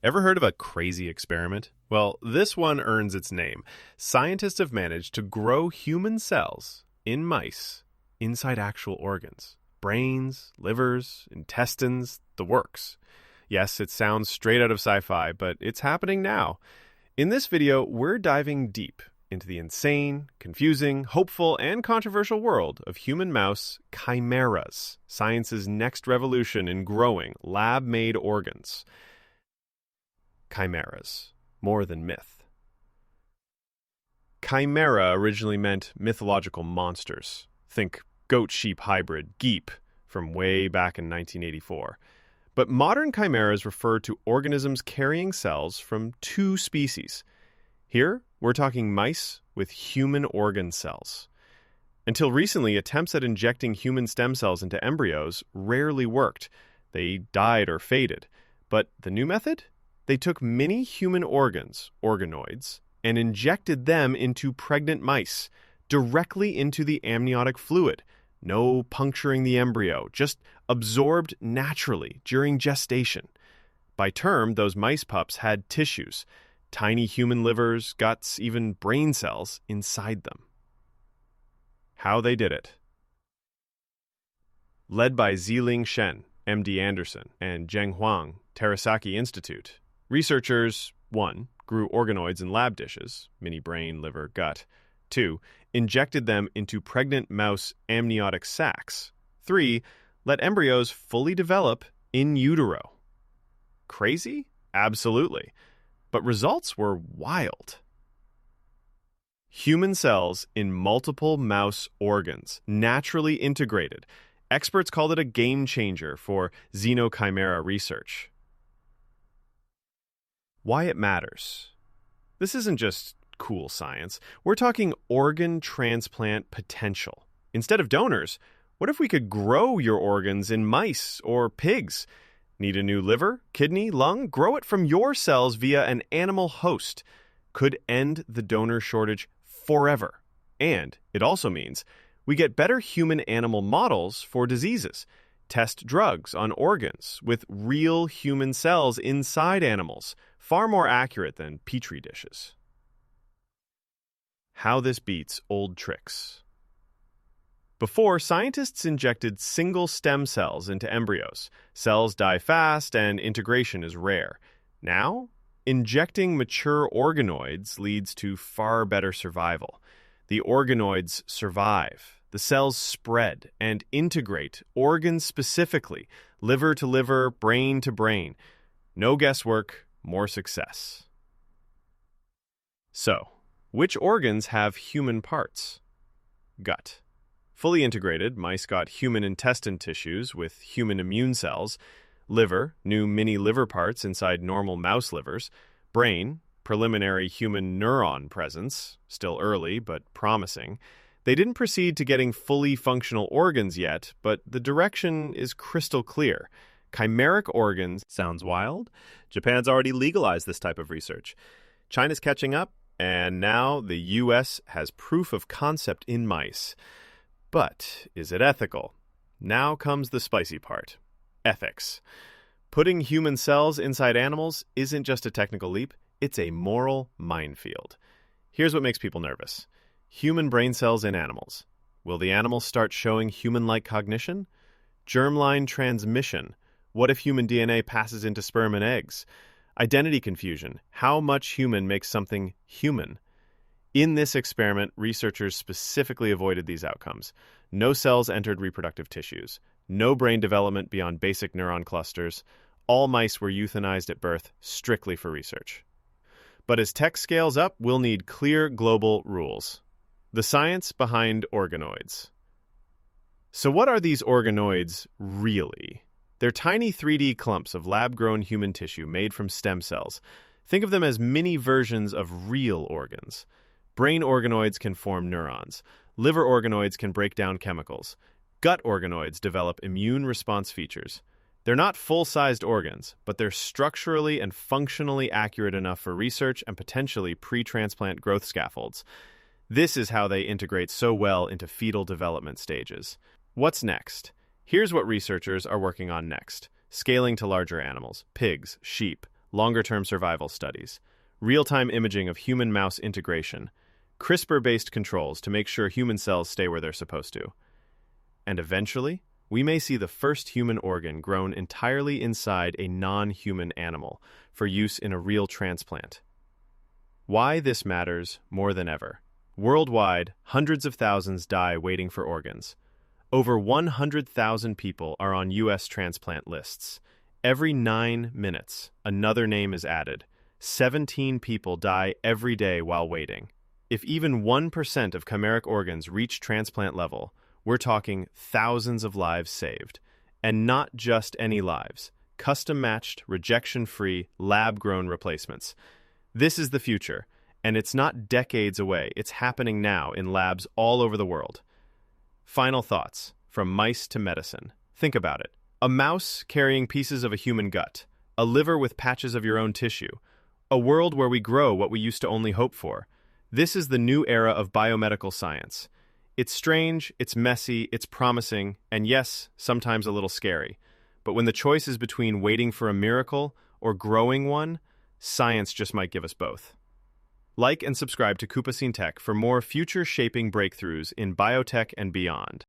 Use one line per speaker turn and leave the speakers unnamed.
Ever heard of a crazy experiment? Well, this one earns its name. Scientists have managed to grow human cells in mice inside actual organs. Brains, livers, intestines, the works. Yes, it sounds straight out of sci-fi, but it's happening now. In this video, we're diving deep into the insane, confusing, hopeful, and controversial world of human mouse chimeras, science's next revolution in growing lab-made organs. Chimeras, more than myth. Chimera originally meant mythological monsters. Think goat-sheep hybrid, Geep, from way back in 1984. But modern chimeras refer to organisms carrying cells from two species. Here, we're talking mice with human organ cells. Until recently, attempts at injecting human stem cells into embryos rarely worked. They died or faded. But the new method? They took mini human organs, organoids, and injected them into pregnant mice, directly into the amniotic fluid. No puncturing the embryo, just absorbed naturally during gestation. By term, those mice pups had tissues, tiny human livers, guts, even brain cells inside them. How they did it. Led by Ziling Shen, MD Anderson, and Zheng Huang, Terasaki Institute, researchers, 1. Grew organoids in lab dishes, mini brain, liver, gut. 2. Injected them into pregnant mouse amniotic sacs. 3. Let embryos fully develop in utero. Crazy? Absolutely. But results were wild. Human cells in multiple mouse organs, naturally integrated. Experts called it a game changer for xenochimera research. Why it matters. This isn't just cool science. We're talking organ transplant potential. Instead of donors, what if we could grow your organs in mice or pigs? Need a new liver, kidney, lung? Grow it from your cells via an animal host. Could end the donor shortage forever. And it also means we get better human-animal models for diseases. Test drugs on organs with real human cells inside animals, far more accurate than petri dishes. How this beats old tricks. Before, scientists injected single stem cells into embryos. Cells die fast and integration is rare. Now, injecting mature organoids leads to far better survival. The organoids survive. The cells spread and integrate organs specifically, liver to liver, brain to brain. No guesswork, more success. So, which organs have human parts? Gut. Fully integrated, mice got human intestine tissues with human immune cells. Liver, new mini liver parts inside normal mouse livers. Brain, preliminary human neuron presence, still early but promising. They didn't proceed to getting fully functional organs yet, but the direction is crystal clear. Chimeric organs. Sounds wild? Japan's already legalized this type of research. China's catching up, and now the US has proof of concept in mice. But is it ethical? Now comes the spicy part. Ethics. Putting human cells inside animals isn't just a technical leap, it's a moral minefield. Here's what makes people nervous. Human brain cells in animals. Will the animals start showing human-like cognition? Germline transmission. What if human DNA passes into sperm and eggs? Identity confusion. How much human makes something human? In this experiment, researchers specifically avoided these outcomes. No cells entered reproductive tissues. No brain development beyond basic neuron clusters. All mice were euthanized at birth, strictly for research. But as tech scales up, we'll need clear global rules. The science behind organoids. So what are these organoids really? They're tiny 3D clumps of lab-grown human tissue made from stem cells. Think of them as mini versions of real organs. Brain organoids can form neurons. Liver organoids can break down chemicals. Gut organoids develop immune response features. They're not full-sized organs, but they're structurally and functionally accurate enough for research and potentially pre-transplant growth scaffolds. This is how they integrate so well into fetal development stages. What's next? Here's what researchers are working on next. Scaling to larger animals, pigs, sheep, longer-term survival studies, real-time imaging of human-mouse integration, CRISPR-based controls to make sure human cells stay where they're supposed to. And eventually, we may see the first human organ grown entirely inside a non-human animal for use in a real transplant. Why this matters more than ever. Worldwide, hundreds of thousands die waiting for organs. Over 100,000 people are on U.S. transplant lists. Every 9 minutes, another name is added. 17 people die every day while waiting. If even 1% of chimeric organs reach transplant level, we're talking thousands of lives saved. And not just any lives. Custom-matched, rejection-free, lab-grown replacements. This is the future, and it's not decades away. It's happening now in labs all over the world. Final thoughts, from mice to medicine. Think about it. A mouse carrying pieces of a human gut, a liver with patches of your own tissue, a world where we grow what we used to only hope for. This is the new era of biomedical science. It's strange, it's messy, it's promising, and yes, sometimes a little scary. But when the choice is between waiting for a miracle or growing one, science just might give us both. Like and subscribe to Kupacine Tech for more future-shaping breakthroughs in biotech and beyond.